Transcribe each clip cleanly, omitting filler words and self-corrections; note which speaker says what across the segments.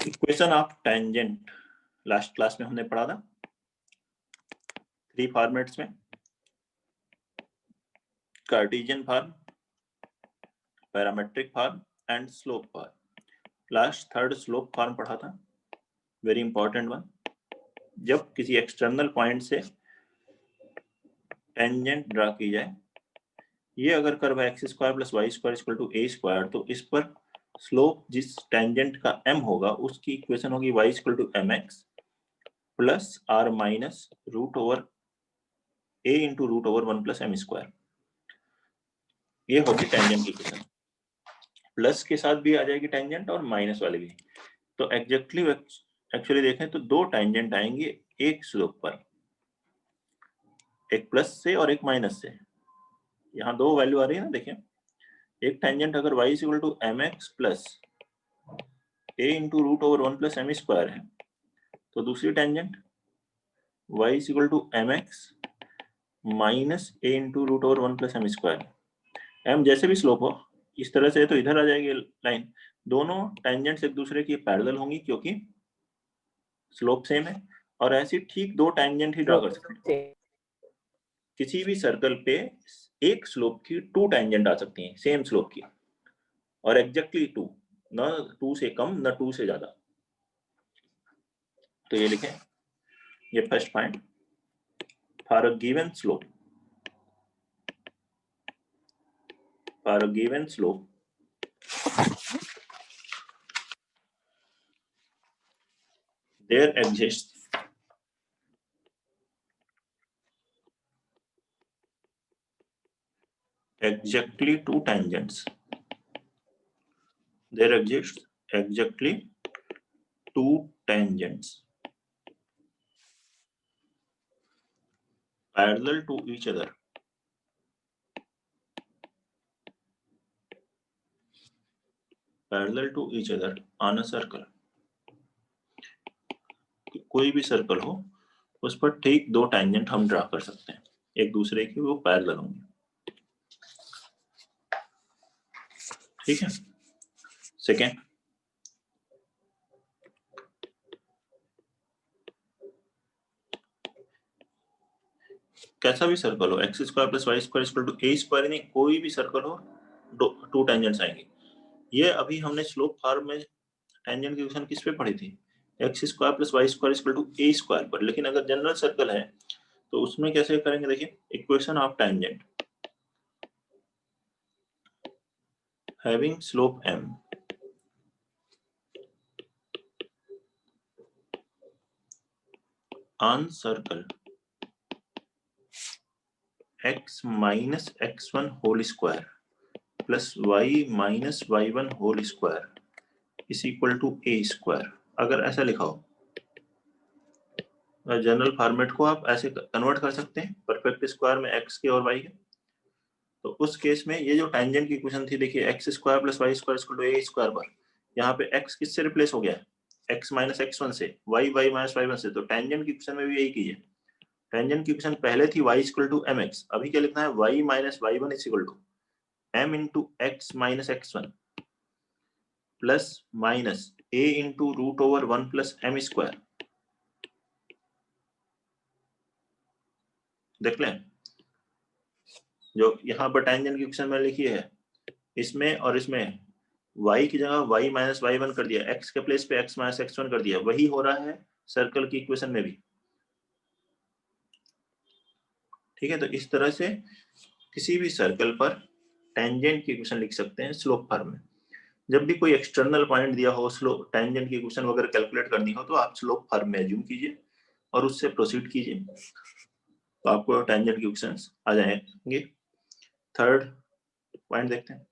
Speaker 1: Equation of tangent last class में हमने पढ़ा था 3 फॉर्मेट्स में, cartesian form, parametric form and slope form. Last third slope form पढ़ा था, वेरी इंपॉर्टेंट वन। जब किसी एक्सटर्नल पॉइंट से टेंजेंट ड्रा की जाए, ये अगर कर्व है x square plus y square equal to a square, तो इस पर स्लोप जिस टेंजेंट का m होगा उसकी इक्वेशन होगी y equal to mx plus r minus root over a into root over 1 plus m square. ये होगी टेंजेंट की इक्वेशन। प्लस के साथ भी आ जाएगी टेंजेंट और माइनस वाले भी। तो एक्चुअली देखें तो दो टेंजेंट आएंगे एक स्लोप पर, एक प्लस से और एक माइनस से। यहाँ दो वैल्यू आ रही है ना, देखिए एक टेंजेंट अगर y equal to mx plus a into root over 1 plus m square है, तो दूसरी tangent y equal to mx minus a into root over 1 plus m square. m जैसे भी स्लोप हो इस तरह से, तो इधर आ जाएगी लाइन। दोनों टेंजेंट्स एक दूसरे की पैरेलल होंगी क्योंकि स्लोप सेम है, और ऐसी ठीक दो टेंजेंट ही ड्रा कर सकते हैं। किसी भी सर्कल पे एक स्लोप की 2 टेंजेंट आ सकती हैं सेम स्लोप की, और एग्जैक्टली 2, न 2 से कम न 2 से ज्यादा। तो ये लिखें, ये first point, for a given slope, for a given slope there exists exactly 2 tangents. There exists exactly 2 tangents parallel to each other. Parallel to each other on a circle. कोई भी सर्कल हो उस पर ठीक दो टेंजेंट हम draw कर सकते हैं, एक दूसरे की वो पैरेलल होंगे। ठीक है। सेकेंड, कैसा भी सर्कल हो, x square plus y square equal to a square, नहीं कोई भी सर्कल हो, 2 टेंजेंट्स आएंगे। ये अभी हमने स्लोप फॉर्म में टेंजेंट की इक्वेशन किस पे पढ़ी थी, x square plus y square equal to a square पर। लेकिन अगर जनरल सर्कल है तो उसमें कैसे करेंगे, देखिए equation of tangent having slope m on circle x minus x1 whole square plus y minus y1 whole square is equal to a square। अगर ऐसा लिखा हो, जनरल फॉर्मेट को आप ऐसे कन्वर्ट कर सकते हैं परफेक्ट स्क्वायर में x के और y के। तो उस केस में ये जो टेंजेंट की इक्वेशन थी, देखिए x square plus y square equal to a square पर, यहाँ पे x किससे रिप्लेस हो गया है, x माइनस x1 से, y माइनस y1 से। तो टेंजेंट की इक्वेशन में भी यही कीजिए। टेंजेंट की इक्वेशन पहले थी y इक्वल टू mx, अभी क्या लिखना है, y minus y1 equal to m into x minus x1 plus minus a into root over 1 plus m square. देख लें, जो यहाँ पर टेंजेंट की इक्वेशन में लिखी है, इसमें और इसमें y की जगह y माइनस y1 कर दिया, x के प्लेस पे x माइनस x1 कर दिया। वही हो रहा है सर्कल की इक्वेशन में भी। ठीक है, तो इस तरह से किसी भी सर्कल पर टेंजेंट की इक्वेशन लिख सकते हैं स्लोप फॉर्म में। जब भी कोई एक्सटर्नल पॉइंट दिया हो, स्लोप टेंजेंट की इक्वेशन वगैरह कैलकुलेट करनी हो, तो आप स्लोप फॉर्म में एज्यूम कीजिए और उससे प्रोसीड कीजिए, तो आपको टेंजेंट की इक्वेशंस आ जाएंगे। थर्ड पॉइंट देखते हैं,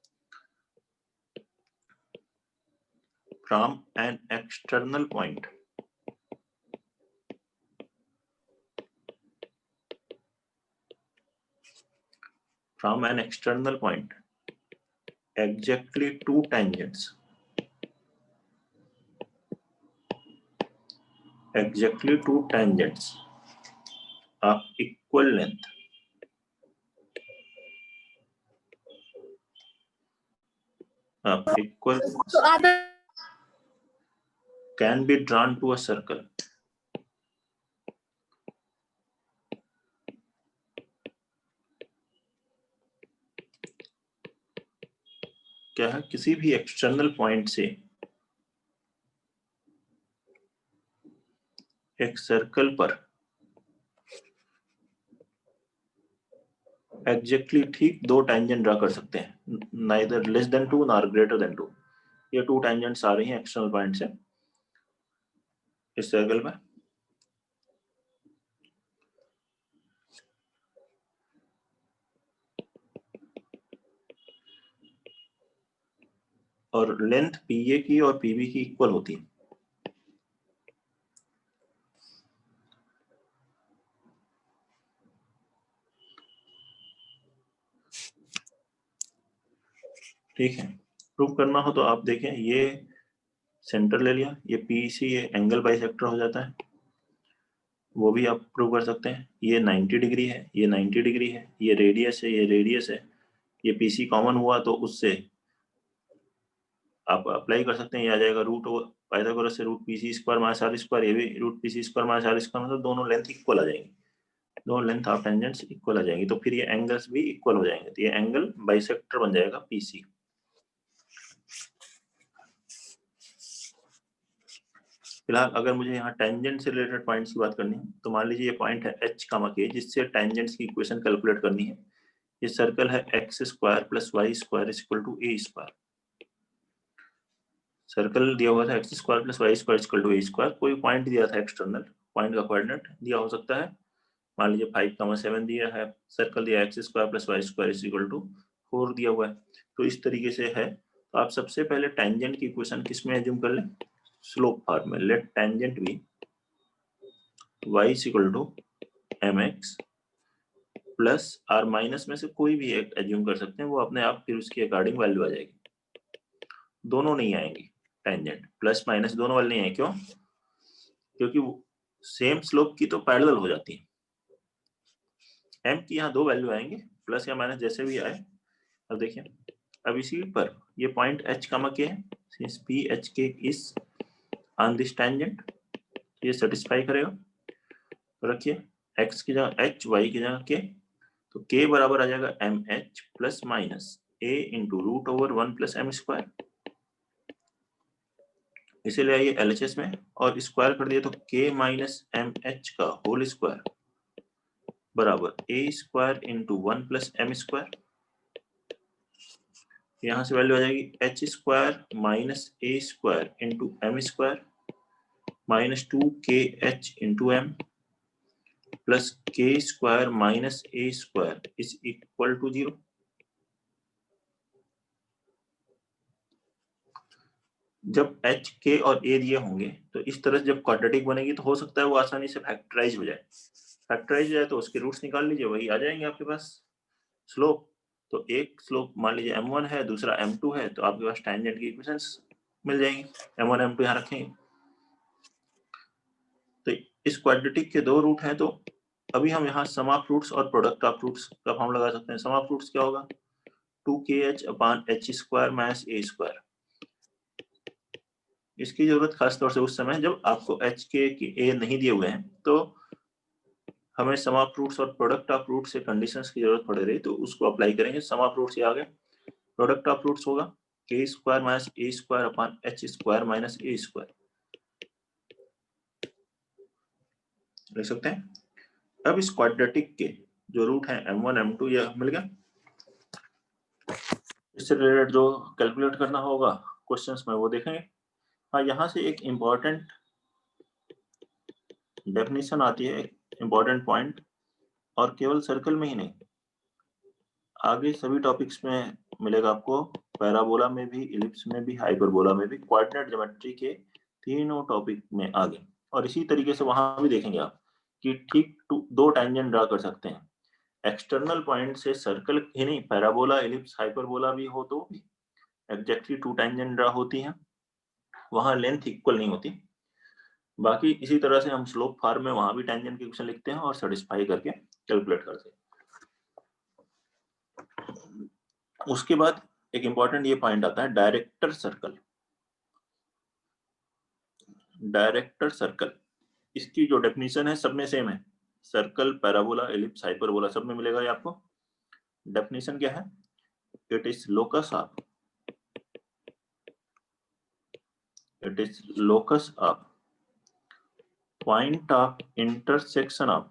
Speaker 1: from an external point from an external point exactly 2 tangents of equal length can be drawn to a circle. क्या है, किसी भी एक्सटर्नल पॉइंट से एक सर्कल पर एग्जैक्टली ठीक दो टेंजेंट ड्रा कर सकते हैं, neither less than 2 nor greater than 2। ये 2 टेंजेंट्स आ रही हैं एक्सटर्नल पॉइंट से इस सर्कल में, और लेंथ पीए की और पीबी की इक्वल होती है। ठीक है, प्रूव करना हो तो आप देखें, ये सेंटर ले लिया, ये पीसी, ये एंगल बाइसेक्टर हो जाता है, वो भी आप प्रूव कर सकते हैं। ये 90 डिग्री है, ये 90 डिग्री है, ये रेडियस है, ये रेडियस है, ये पीसी कॉमन हुआ तो उससे आप अप्लाई कर सकते हैं। ये आ जाएगा रूट ओवर पाइथागोरस से root PC square minus r square, ये भी root PC square minus r square, मतलब दोनों लेंथ इक्वल आ जाएंगी, दोनों लेंथ ऑफ टेंजेंट्स इक्वल आ जाएंगी, तो फिर ये एंगल्स भी इक्वल हो जाएंगे, तो ये एंगल बाइसेक्टर बन जाएगा पीसी। फिलहाल अगर मुझे यहाँ टेंजेंट से रिलेटेड पॉइंट्स की बात करनी है, तो मान लीजिए ये पॉइंट है h कामा k, जिससे टेंजेंट्स की इक्वेशन कैलकुलेट करनी है। ये सर्कल है x square plus y square equal to a square. Circle दिया हुआ था x square plus y square equal to a square, कोई पॉइंट दिया था एक्सटर्नल, पॉइंट का कोऑर्डिनेट दिया हो सकता है, मान लीजिए 5,7 दिया है, सर्कल दिया x square plus y square equal to 4 दिया हुआ है, तो इस तरीके से है। तो आप सबसे पहले टेंजेंट की इक्वेशन किसमें एज्यूम कर लें, स्लोप फॉर्म में। Let tangent be y equal to mx plus r minus में से कोई भी एक एज्यूम कर सकते हैं, वो अपने आप फिर उसके अकॉर्डिंग वैल्यू आ जाएगी। दोनों नहीं आएंगी, टेंजेंट प्लस माइनस दोनों वाले नहीं आए, क्यों? क्योंकि वो सेम स्लोप की तो पैरेलल हो जाती है। m की यहाँ दो वैल्यू आएंगे, प्लस या माइनस जैसे भी आए। अब देखिए, अब इसी पर ये पॉइंट h कामा k है, since p h k is on this tangent, ये सेटिस्फाई करेगा। तो रखिए x की जगह h, y की जगह k, तो k बराबर आ जाएगा m h plus minus a into root over 1 plus M square, इसे ले आइए LHS में और स्क्वायर कर दिए, तो k माइनस एम एच का होल स्क्वायर बराबर a स्क्वायर इंटू 1 प्लस एम स्क्वायर। यहाँ से वैल्यू आ जाएगी h square minus a square into m square minus 2kh into m plus k square minus a square is equal to 0। जब h, k और a दिए होंगे तो इस तरह से जब क्वाड्रेटिक बनेगी तो हो सकता है वो आसानी से फैक्टराइज हो जाए। फैक्टराइज हो जाए तो उसके रूट्स निकाल लीजिए, वही आ जाएंगे आपके पास स्लोप। तो एक स्लोप मान लीजिए m1 है, दूसरा m2 है, तो आपके पास टेंजेंट की इक्वेशंस मिल जाएंगी। m1 m2 यहाँ रखेंगे, तो इस क्वाड्रेटिक के दो रूट हैं, तो अभी हम यहाँ सम ऑफ रूट्स और प्रोडक्ट ऑफ रूट्स का फॉर्म लगा सकते हैं। सम ऑफ रूट्स क्या होगा, 2kh upon h square minus a square. इसकी जरूरत खासतौर से उस समय जब आपको h के a नहीं दिए हुए हैं, तो हमें सम ऑफ रूट्स और प्रोडक्ट ऑफ रूट से कंडीशंस की जरूरत पड़ रही, तो उसको अप्लाई करेंगे। सम ऑफ रूट्स ये आ गए, प्रोडक्ट ऑफ रूट्स होगा k square minus a square upon h square minus a square, लिख सकते हैं। अब इस क्वाड्रेटिक के जो रूट हैं m1 m2 ये मिल गया। इससे रिलेटेड जो कैलकुलेट करना होगा क्वेश्चंस में वो देखेंगे। हाँ, यहाँ से एक इम्पॉर्टेंट डेफिनेशन आती है, इम्पॉर्टेंट पॉइंट, और केवल सर्कल में ही नहीं, आगे सभी टॉपिक्स में मिलेगा आपको, पैराबोला में भी, इलिप्स में भी, हाइपरबोला में भी, कोऑर्डिनेट ज्योमेट्री के तीनों टॉपिक में आगे। और इसी तरीके से वहां भी देखेंगे आप कि ठीक दो टेंजेंट ड्रा कर सकते हैं एक्सटर्नल पॉइंट से, सर्कल ही नहीं, पैराबोला, इलिप्स, हाइपरबोला भी हो तो एग्जैक्टली 2 टेंजेंट ड्रा होती हैं, वहां लेंथ इक्वल नहीं होती। बाकी इसी तरह से हम स्लोप फॉर्म में वहां भी टेंजेंट की इक्वेशन लिखते हैं और सेटिस्फाई करके कैलकुलेट करते हैं। उसके बाद एक इंपॉर्टेंट ये पॉइंट आता है डायरेक्टर सर्कल। डायरेक्टर सर्कल, इसकी जो डेफिनेशन है सब में सेम है, सर्कल, पैराबोला, एलिप्स, हाइपरबोला सब में मिलेगा ये आपको। डेफिनेशन क्या है? It is locus of point of intersection of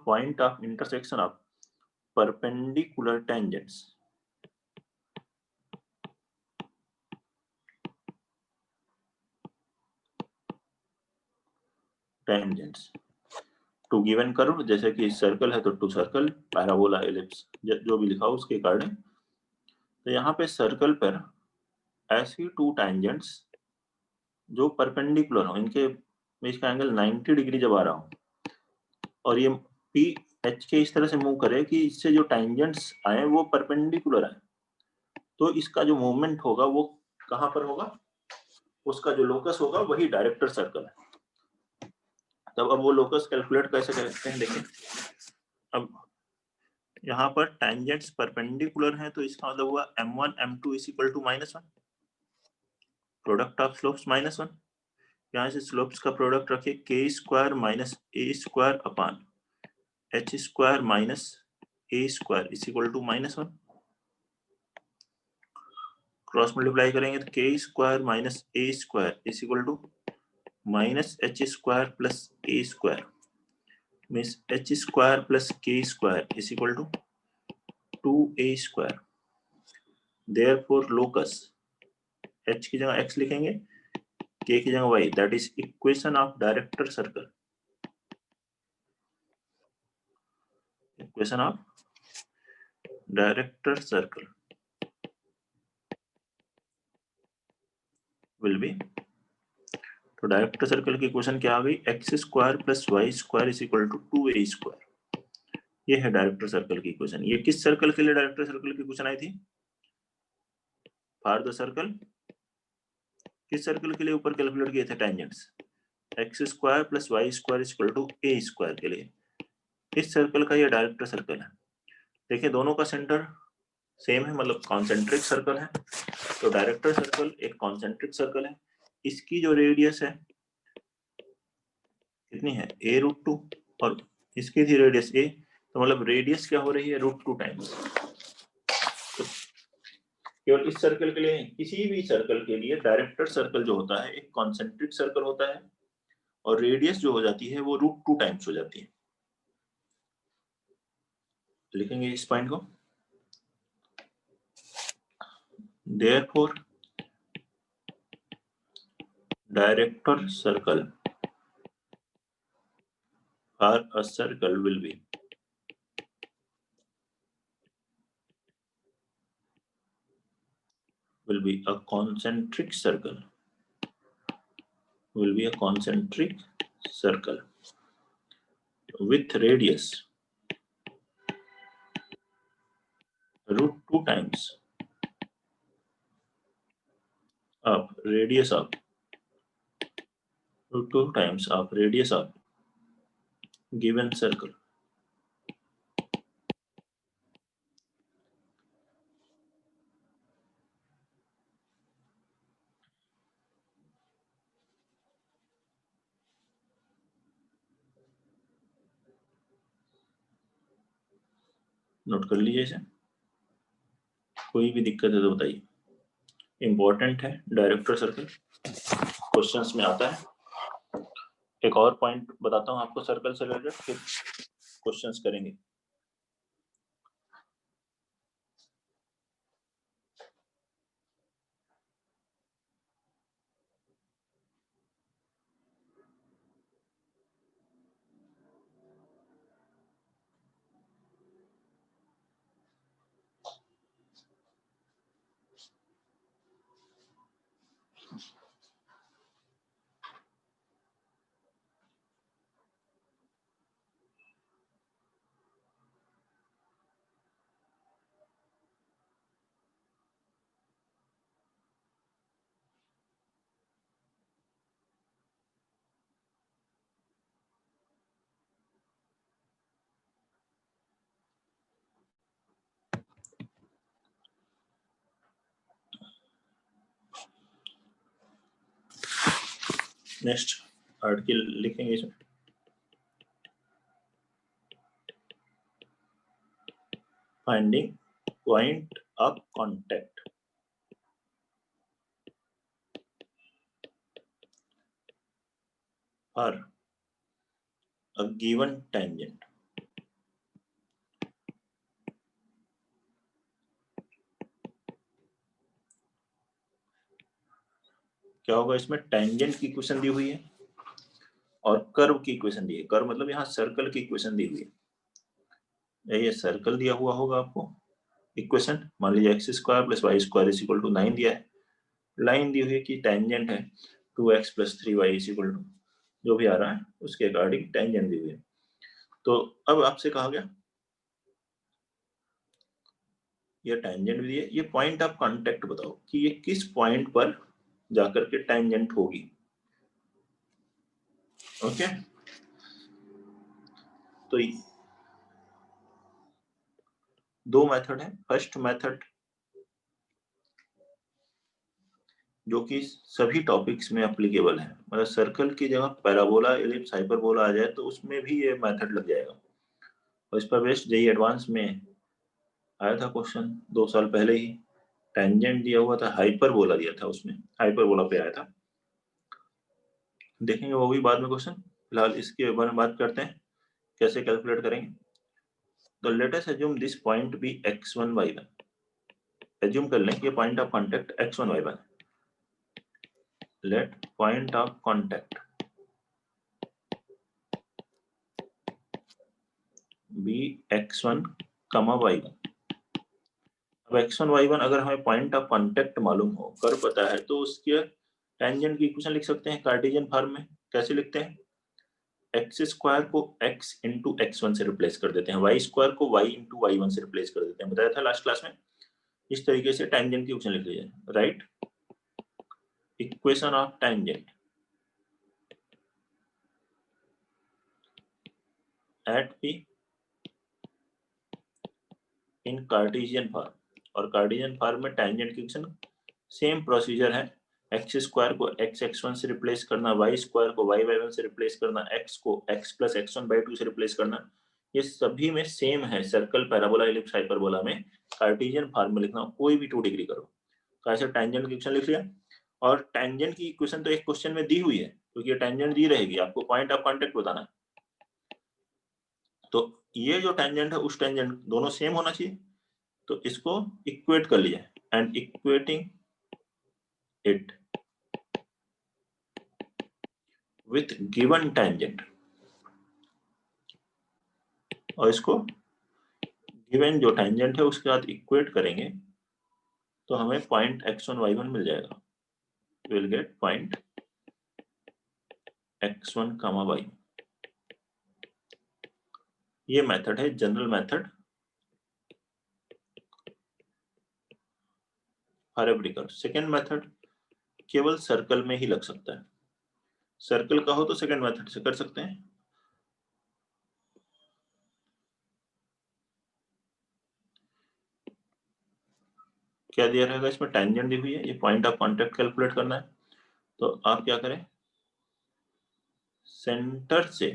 Speaker 1: point of intersection of perpendicular tangents. To given curve, जैसे कि सर्कल है तो टू सर्कल, पैराबोला, एलिप्स, जो भी लिखा हो उसके अकॉर्डिंग। तो यहाँ पे सर्कल पर ऐसी टू टैंजेंट्स जो परपेंडिकुलर हो, इनके बीच का एंगल 90 डिग्री जब आ रहा हो और ये पी एच के इस तरह से मूव करे कि इससे जो टैंजेंट्स आए वो परपेंडिकुलर आए, तो इसका जो मूवमेंट होगा वो कहाँ पर होगा? उसका जो लोकस होगा वही डायरेक्टर सर्कल है। तब अब वो लोकस कैलकुलेट कैसे करते हैं देखिए। अब यहाँ पर टैंजेंट्स परपेंडिकुलर हैं तो इसका मतलब हुआ m1 m2 is equal to -1, product of slopes -1। यहाँ से स्लोप्स का प्रोडक्ट रखिए, k square minus a square upon h square minus a square is equal to -1। Cross multiply करेंगे तो k square minus a square is equal to minus h square plus a square, means h square plus k square is equal to 2a square. Therefore locus, h की जगह x लिखेंगे, k की जगह y, that is equation of director circle. Equation of director circle will be, तो director circle की equation क्या आ गई? X square plus y square is equal to 2a square. ये है डायरेक्टर सर्कल की इक्वेशन। ये किस सर्कल के लिए डायरेक्टर सर्कल की इक्वेशन आई थी? फॉर द सर्कल, किस सर्कल के लिए ऊपर कैलकुलेट किए थे tangents? X square plus y square is equal to a square के लिए। इस सर्कल का ये डायरेक्टर सर्कल है। देखिए दोनों का सेंटर सेम है, मतलब कॉन्सेंट्रिक सर्कल है। तो डायरेक्टर सर्कल एक कॉन्सेंट्रिक सर्कल है, इसकी जो रेडियस है कितनी है? a√2 और इसकी थी रेडियस a, तो मतलब रेडियस क्या हो रही है? √2 टाइम्स। तो केवल इस सर्कल के लिए, किसी भी सर्कल के लिए डायरेक्टर सर्कल जो होता है एक कॉन्सेंट्रिक सर्कल होता है और रेडियस जो हो जाती है वो √2 टाइम्स हो जाती है। लिखेंगे इस पॉइंट को, therefore director circle for a circle will be a concentric circle, will be a concentric circle with radius √2 times of radius of √2 times of radius of given circle। Note कर लीजिए इसे, कोई भी दिक्कत है तो बताइए। इंपॉर्टेंट है डायरेक्टर सर्कल, क्वेश्चंस में आता है। एक और पॉइंट बताता हूँ आपको सर्कल से रिलेटेड, फिर क्वेश्चंस करेंगे। नेक्स्ट आर्टिकल लिखेंगे इसमें, finding point of contact for a given tangent. क्या होगा इसमें, टेंजेंट की इक्वेशन दी हुई है और कर्व की इक्वेशन दी है। कर्व मतलब यहाँ सर्कल की इक्वेशन दी हुई है। ये सर्कल दिया हुआ होगा आपको इक्वेशन, मान लीजिए x square plus y square is equal to 9 दिया है। लाइन दी हुई है कि टेंजेंट है 2x plus 3y is equal to जो भी आ रहा है उसके अकॉर्डिंग टेंजेंट दी हुई है। तो अब आपसे कहा गया ये टेंजेंट भी है, ये पॉइंट ऑफ कांटेक्ट बताओ कि ये किस पॉइंट पर जाकर के टेंजेंट होगी। ओके, तो दो मेथड है। फर्स्ट मेथड जो कि सभी टॉपिक्स में एप्लीकेबल है, मतलब सर्कल की जगह पैराबोला एलिप्स हाइपरबोला आ जाए तो उसमें भी ये मेथड लग जाएगा। और इस पर बेस्ड जेईई एडवांस में आया था क्वेश्चन 2 साल पहले ही, टेंजेंट दिया हुआ था, हाइपरबोला दिया था, उसमें हाइपरबोला पे आया था। देखेंगे वो भी बाद में क्वेश्चन, फिलहाल इसके बारे में बात करते हैं कैसे कैलकुलेट करेंगे। तो let us assume this point be x1 y1। Assume कर लें कि ये point of contact x1 y1। Let point of contact be x1 y1। अब x1 y1 अगर हमें पॉइंट ऑफ कांटेक्ट मालूम हो, कर पता है, तो उसके टेंजेंट की इक्वेशन लिख सकते हैं कार्टेशियन फॉर्म में। कैसे लिखते हैं, एक्स स्क्वायर को x इंटू x1 से रिप्लेस कर देते हैं, वाई स्क्वायर को y इंटू y1 से रिप्लेस कर देते हैं, बताया था लास्ट क्लास में। इस तरीके से टेंजेंट की इक्वेशन लिख लीजिए, right equation of tangent at p in Cartesian form. और कार्टेशियन फॉर्म में टेंजेंट की इक्वेशन सेम प्रोसीजर है, एक्स स्क्वायर को एक्स x1 से रिप्लेस करना, वाई स्क्वायर को y y1 से रिप्लेस करना, x को x प्लस x1/2 से रिप्लेस करना। ये सभी में सेम है, सर्कल पैराबोला एलिप्स हाइपरबोला में कार्टेशियन फॉर्म में लिखना, कोई भी 2 डिग्री करो। तो ऐसे टेंजेंट की इक्वेशन लिख लिया। और टेंजेंट की इक्वेशन तो एक क्वेश्चन में दी हुई है, क्योंकि ये टेंजेंट दी रहेगी, आपको पॉइंट ऑफ कांटेक्ट बताना है। तो ये जो टेंजेंट है उस टेंजेंट दोनों सेम होना चाहिए, तो इसको इक्वेट कर लिया, and equating it with given tangent, और इसको गिवन जो टेंजेंट है उसके साथ इक्वेट करेंगे तो हमें पॉइंट x1 y1 मिल जाएगा। Will get point x1 y। ये मेथड है general method for every curve. Second method केवल सर्कल में ही लग सकता है, सर्कल का हो तो सेकेंड मेथड से कर सकते हैं। क्या दिया रहेगा इसमें, टेंजेंट दी हुई है, ये पॉइंट ऑफ कांटेक्ट कैलकुलेट करना है। तो आप क्या करें, सेंटर से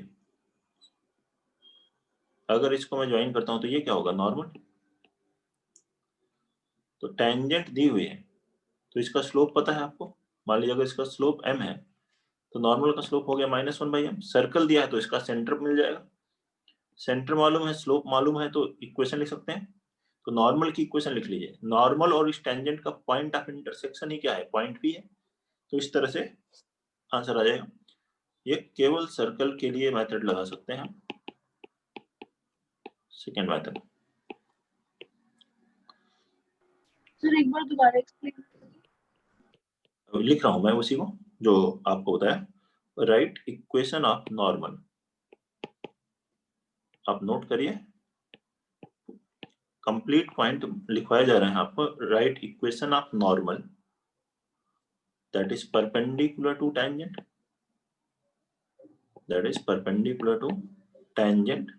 Speaker 1: अगर इसको मैं ज्वाइन करता हूं तो ये क्या होगा, नॉर्मल। तो टेंजेंट दी हुई है तो इसका स्लोप पता है आपको, मान लीजिए अगर इसका स्लोप m है तो नॉर्मल का स्लोप हो गया -1/m। सर्कल दिया है तो इसका सेंटर मिल जाएगा, सेंटर मालूम है, स्लोप मालूम है, तो इक्वेशन लिख सकते हैं। तो नॉर्मल की इक्वेशन लिख लीजिए, नॉर्मल और इस टेंजेंट का पॉइंट ऑफ इंटरसेक्शन ही क्या है, पॉइंट P है। तो इस तरह से आंसर आ जाएगा। ये केवल सर्कल के लिए मेथड लगा सकते हैं, सेकेंड मेथड।
Speaker 2: सर एक बार दोबारा एक्सप्लेन करिए।
Speaker 1: लिख रहा हूं मैं उसी को जो आपको बताया, राइट इक्वेशन ऑफ नॉर्मल। आप नोट करिए, कंप्लीट पॉइंट लिखवाया जा रहा है आपको, right equation of normal that is perpendicular to tangent, that is perpendicular to tangent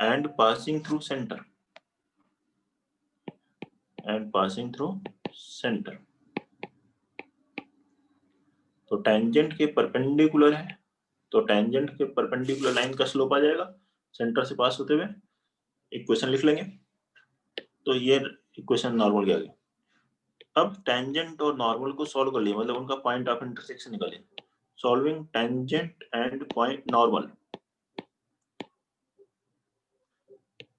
Speaker 1: and passing through center, and passing through center। तो टेंजेंट के परपेंडिकुलर है, तो टेंजेंट के परपेंडिकुलर लाइन का स्लोप आ जाएगा सेंटर से पास होते हुए। इक्वेशन लिख लेंगे, तो ये इक्वेशन नॉर्मल की आ गई। अब टेंजेंट और नॉर्मल को सॉल्व कर लिया, मतलब उनका पॉइंट ऑफ इंटरसेक्शन निकालिए। Solving tangent and point normal,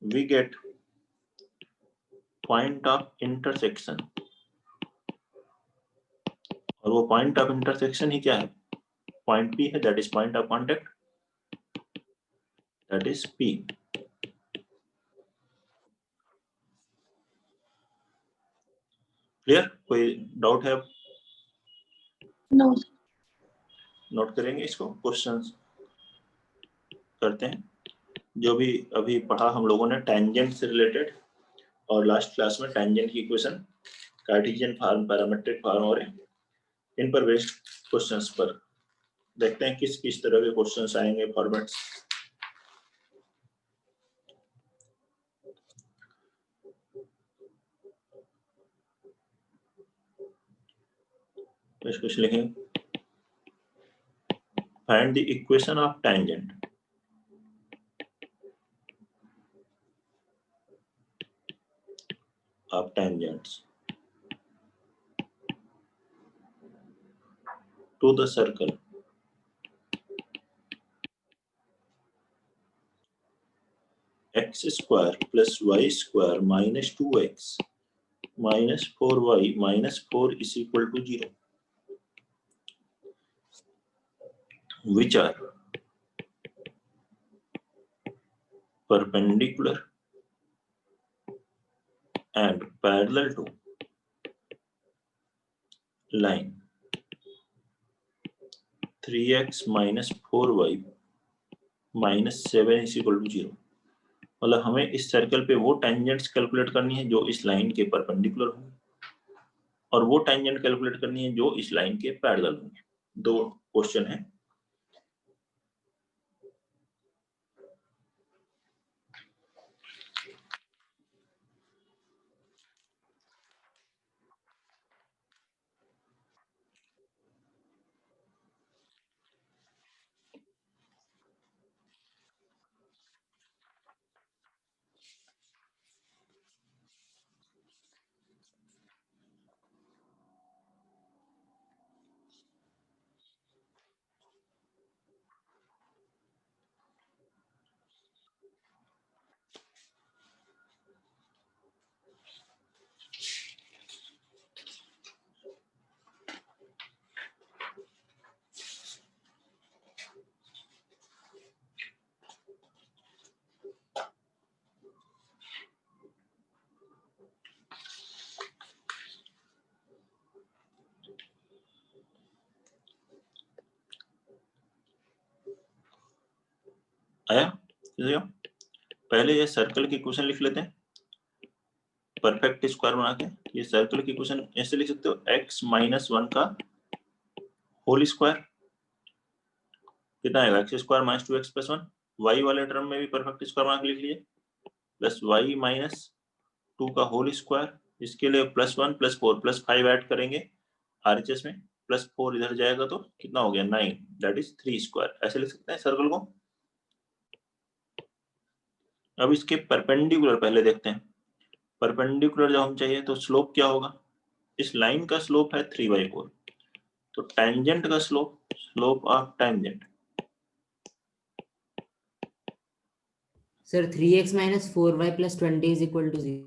Speaker 1: we get point of intersection, और वो पॉइंट ऑफ इंटरसेक्शन ही क्या है, पॉइंट P है, that is point of contact, that is P। Clear? कोई डाउट है?
Speaker 2: नो।
Speaker 1: नोट करेंगे इसको, क्वेश्चंस करते हैं। जो भी अभी पढ़ा हम लोगों ने टेंजेंट से रिलेटेड, और लास्ट क्लास में टेंजेंट की equation, Cartesian form, parametric form और इन पर बेस्ड क्वेश्चंस पर देखते हैं किस किस तरह के क्वेश्चंस आएंगे, फॉर्मेट्स। कुछ लिखें, find the equation of tangent, of tangents to the circle x square plus y square minus 2x minus 4y minus 4 is equal to 0, which are perpendicular and parallel to line 3x minus 4y minus 7 is equal to 0। मतलब हमें इस circle पे वो tangents calculate करनी है जो इस line के परपेंडिकुलर होंगे, और वो टेंजेंट कैलकुलेट करनी है जो इस लाइन के पैरेलल होंगे। दो क्वेश्चन है। आया? पहले ये सर्कल की इक्वेशन लिख लेते हैं, परफेक्ट स्क्वायर बना के। ये सर्कल की इक्वेशन ऐसे लिख सकते हो, x माइनस 1 का होल स्क्वायर कितना आएगा, x square minus 2x plus 1। Y वाले टर्म में भी परफेक्ट स्क्वायर बना के लिख लीजिए, प्लस वाई माइनस 2 का होल स्क्वायर, इसके लिए प्लस 1 प्लस 4 प्लस 5 ऐड करेंगे आरएचएस में, प्लस 4 इधर जाएगा तो कितना हो गया 9, दैट इज 3 स्क्वायर। ऐसे लिख सकते हैं सर्कल को। अब इसके परपेंडिकुलर पहले देखते हैं। परपेंडिकुलर जब हम चाहिए तो स्लोप क्या होगा, इस लाइन का स्लोप है 3/4, तो टेंजेंट का slope, slope of tangent
Speaker 3: sir 3x minus 4y plus 20 is equal to 0।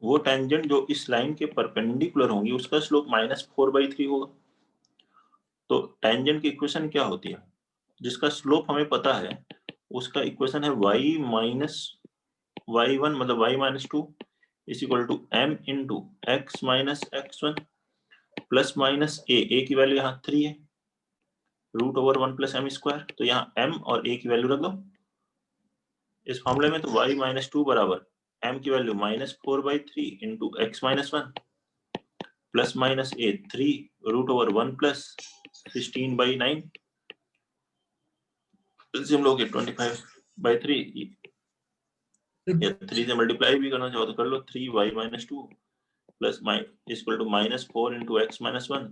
Speaker 1: वो टेंजेंट जो इस लाइन के परपेंडिकुलर होंगी उसका स्लोप -4/3 होगा। तो टेंजेंट की इक्वेशन क्या होती है, जिसका स्लोप हमें पता है उसका इक्वेशन है y माइनस y1 मतलब y minus 2 is equal to m into x minus x1 plus minus a की वैल्यू यहाँ 3 है, √1 प्लस m स्क्वायर, तो यहाँ m और a की वैल्यू रख दो इस फॉर्मूले में। तो y माइनस 2 बराबर m की value -4/3 into x minus 1 plus minus a 3√1 plus 16/9, हम लोग 25/3 या 3 से मल्टीप्लाई भी करना चाहो तो कर लो, 3y minus 2 plus equal to -4 into x minus 1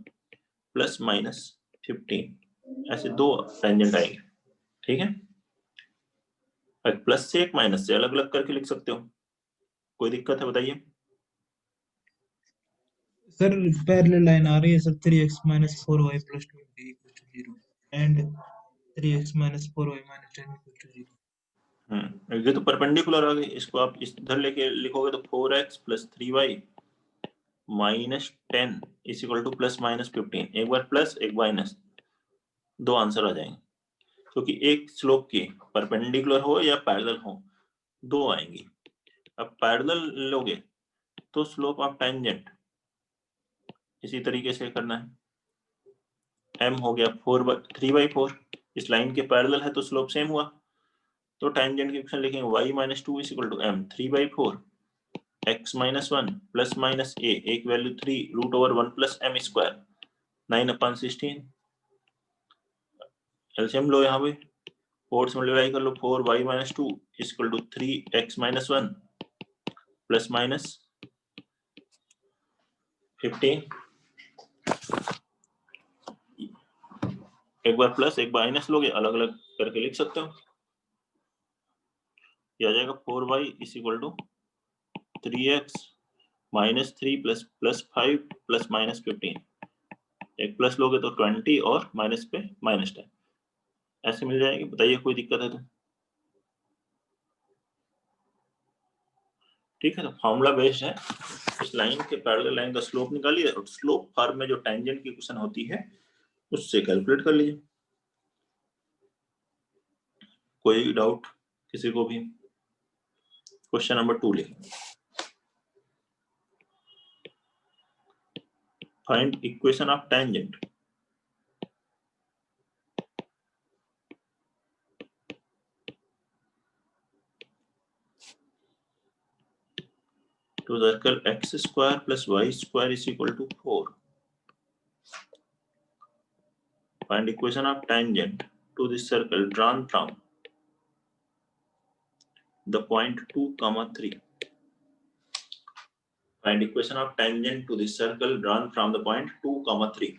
Speaker 1: plus minus 15, ऐसे दो टेंजेंट आएंगे, ठीक है। प्लस से एक माइनस से अलग अलग करके लिख सकते हो, कोई दिक्कत है बताइए।
Speaker 4: सर पैरेलल लाइन आ रही है sir, 3x minus 4y plus 20 equals to 0 and 3x minus 4y minus 10 equals to 0।
Speaker 1: ये तो परपेंडिकुलर आ गई, इसको आप इधर लेके लिखोगे तो 4x plus 3y minus 10 is equal two plus minus 15, एक बार प्लस एक माइनस, दो आंसर आ जाएंगे, क्योंकि एक स्लोप की परपेंडिकुलर हो या पैरेलल हो, दो आएंगी। अब पैरेलल लोगे तो स्लोप ऑफ टेंजेंट इसी तरीके से करना है, m हो गया 3/4, इस लाइन के पैरेलल है तो स्लोप सेम हुआ, तो टेंजेंट की इक्वेशन लिखेंगे y minus 2 is equal to m 3/4 x minus 1 plus minus a, एक value 3 root over 1 plus m square 9/16। LCM लो यहाँ पे, 4 से मल्टीप्लाई कर लो, 4y minus 2 is equal to 3x minus 1 plus minus 15, एक बार प्लस एक बार माइनस लोगे, अलग अलग करके लिख सकते हो। ये आ जाएगा 4y is equal to 3x minus 3 plus plus 5 plus minus 15, एक प्लस लोगे तो 20 और माइनस पे माइनस 10, ऐसे मिल जाएगी। बताइए कोई दिक्कत है तो। ठीक है, तो फॉर्मूला बेस्ड है, इस लाइन के पैरेलल लाइन का स्लोप निकालिए और स्लोप फॉर्म में जो टेंजेंट की क्वेश्चन होती है उससे कैलकुलेट कर लीजिए। कोई डाउट किसी को भी? क्वेश्चन नंबर 2 लिखिए, find equation of tangent to the circle x square plus y square is equal to 4. Find equation of tangent to this circle drawn from the point 2, 3. Find equation of tangent to this circle drawn from the point 2, 3.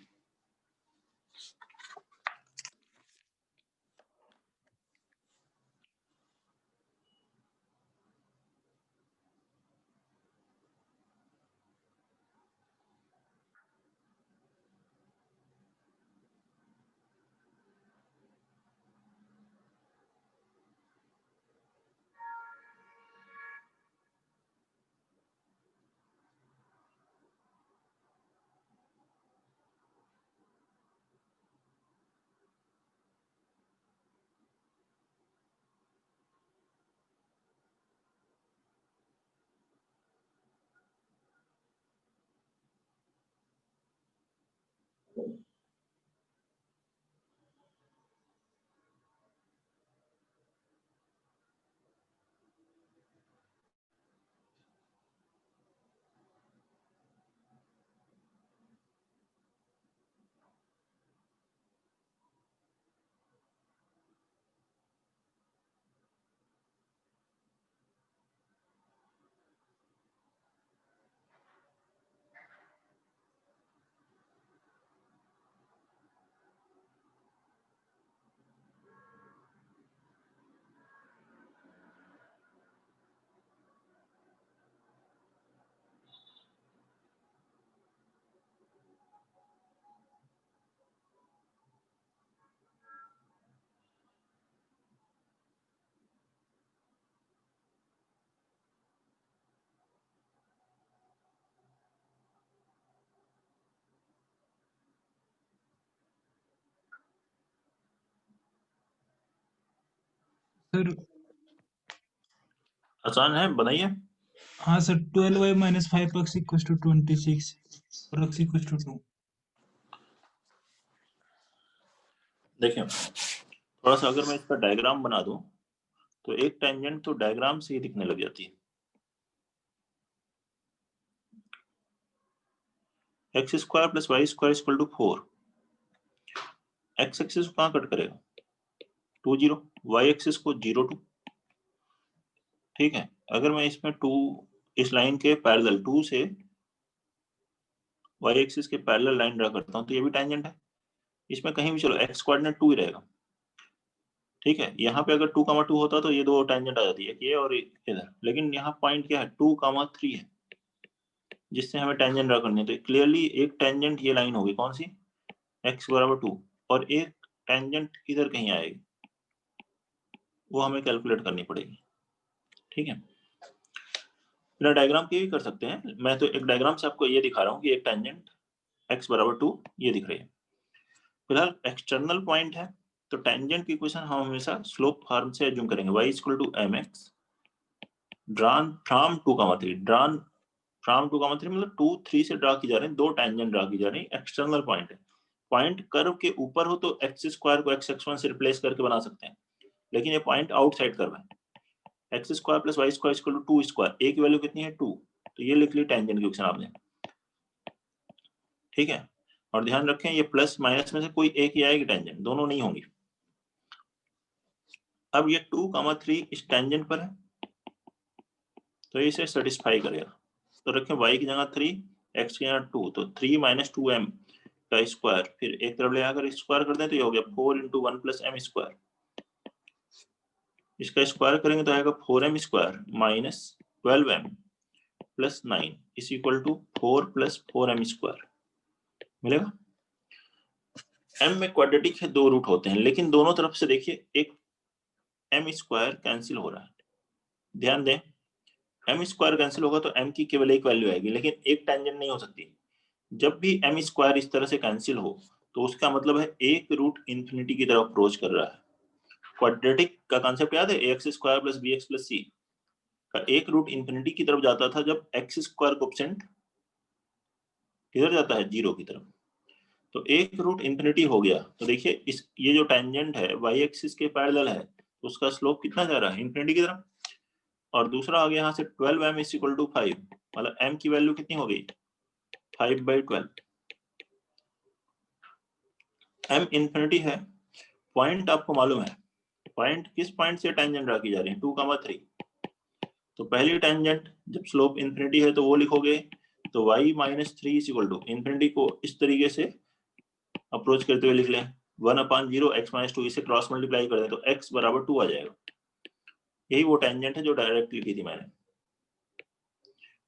Speaker 4: Sir
Speaker 1: आसान है, बनाइए।
Speaker 4: हाँ sir, 12y minus 5x equals to 26 और x equals to 2।
Speaker 1: देखिए थोड़ा सा अगर मैं इसका डायग्राम बना दूं तो एक टेंजेंट तो डायग्राम से ही दिखने लग जाती है। X square plus y square equal to 4, x axis को कहाँ कट करेगा 2 0, वाई एक्सिस को 0 2, ठीक है। अगर मैं इसमें 2 इस लाइन के पैरेलल 2 से y एक्सिस के पैरेलल लाइन ड्रा करता हूँ तो ये भी टेंजेंट है। इसमें कहीं भी चलो x कोऑर्डिनेट 2 ही रहेगा, ठीक है। यहाँ पे अगर 2, 2 होता तो ये दो टेंजेंट आ जाती है, ये और इधर, लेकिन यहाँ पॉइंट क्या है 2, 3 है, जिससे हमें टेंजेंट ड्रा करनी है। तो क्लियरली एक टेंजेंट ये लाइन होगी, कौन सी, x बराबर 2, और एक टेंजेंट इधर कहीं आएगी, वो हमें कैलकुलेट करनी पड़ेगी, ठीक है। बिना डायग्राम के भी कर सकते हैं, मैं तो एक डायग्राम से आपको ये दिखा रहा हूँ कि एक टेंजेंट x बराबर 2 ये दिख रही है। फिलहाल एक्सटर्नल पॉइंट है तो टेंजेंट की इक्वेशन हम हमेशा स्लोप फॉर्म से एज्यूम करेंगे, y equal to mx drawn from 2, 3, drawn from 2, 3 मतलब 2, 3 से ड्रा की जा रही है, दो टेंजेंट ड्रा की जा रही है, एक्सटर्नल पॉइंट है। पॉइंट कर्व के ऊपर हो तो एक्स स्क्वायर को x1 से रिप्लेस करके बना सकते हैं, लेकिन ये पॉइंट आउटसाइड कर्व है, x square plus y square equal to 2 square, a की वैल्यू कितनी है 2, तो ये लिख ली टेंजेंट की इक्वेशन आपने, ठीक है। और ध्यान रखें ये प्लस माइनस में से कोई एक ही आएगी टेंजेंट, दोनों नहीं होंगी। अब ये 2, 3 इस टेंजेंट पर है तो इसे सेटिस्फाई करेगा, तो रखें y की जगह 3, x की जगह 2, तो 3 - 2m का स्क्वायर, फिर एक तरफ ले आकर स्क्वायर कर दें तो ये हो गया 4 × 1 + m स्क्वायर। इसका स्क्वायर करेंगे तो आएगा 4m square minus 12m plus 9 is equal to 4 + 4m square मिलेगा। m में क्वाड्रेटिक है, दो रूट होते हैं, लेकिन दोनों तरफ से देखिए एक m स्क्वायर कैंसिल हो रहा है, ध्यान दें m स्क्वायर कैंसिल होगा तो m की केवल एक वैल्यू आएगी, लेकिन एक टेंजेंट नहीं हो सकती। जब भी m स्क्वायर इस तरह से कैंसिल हो तो उसका मतलब है एक रूट इंफिनिटी की तरफ अप्रोच कर रहा है। क्वाड्रेटिक का कॉन्सेप्ट याद है, ax square plus bx plus c का एक रूट इंफिनिटी की तरफ जाता था जब x स्क्वायर कोएफिशिएंट किधर जाता है 0 की तरफ, तो एक रूट इंफिनिटी हो गया तो देखिए इस ये जो टेंजेंट है y एक्सिस के पैरेलल है तो उसका स्लोप कितना जा रहा है इंफिनिटी की तरफ। और दूसरा आ गया यहाँ से 12m = 5, मतलब m की वैल्यू कितनी हो गई 5/12, m इंफिनिटी है। पॉइंट आपको मालूम है, पॉइंट किस पॉइंट से टेंजेंट ड्रा की जा रही है 2, 3, तो पहली टेंजेंट जब स्लोप इंफिनिटी है तो वो लिखोगे, तो y - 3 = इंफिनिटी को इस तरीके से अप्रोच करते हुए लिख लें 1/0 x - 2, इसे क्रॉस मल्टीप्लाई कर दें तो x बराबर 2 आ जाएगा। यही वो टेंजेंट है जो डायरेक्ट लिखी थी मैंने।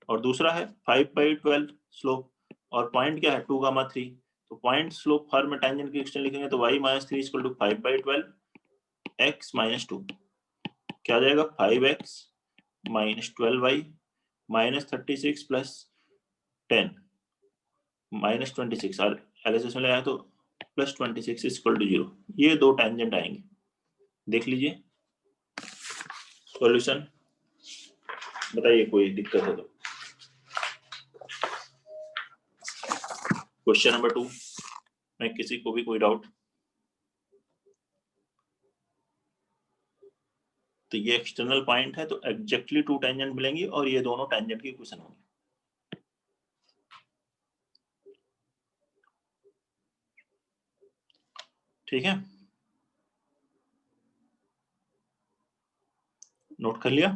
Speaker 1: और दूसरा है 5/12 स्लोप, और पॉइंट क्या है 2, 3, तो पॉइंट स्लोप फॉर्म में टेंजेंट की एक्सटेंड लिखेंगे तो y - 3 = 5/12 x - 2 क्या आ जाएगा 5x - 12y - 36 + 10 - 26, और एलएचएस में लगाया तो +26 = 0। ये दो टेंजेंट आएंगे, देख लीजिए सॉल्यूशन, बताइए कोई दिक्कत है तो। क्वेश्चन नंबर 2 में किसी को भी कोई डाउट, तो ये एक्सटर्नल पॉइंट है तो एग्जैक्टली 2 टेंजेंट मिलेंगी और ये दोनों टेंजेंट की इक्वेशन होंगी, ठीक है। नोट कर लिया।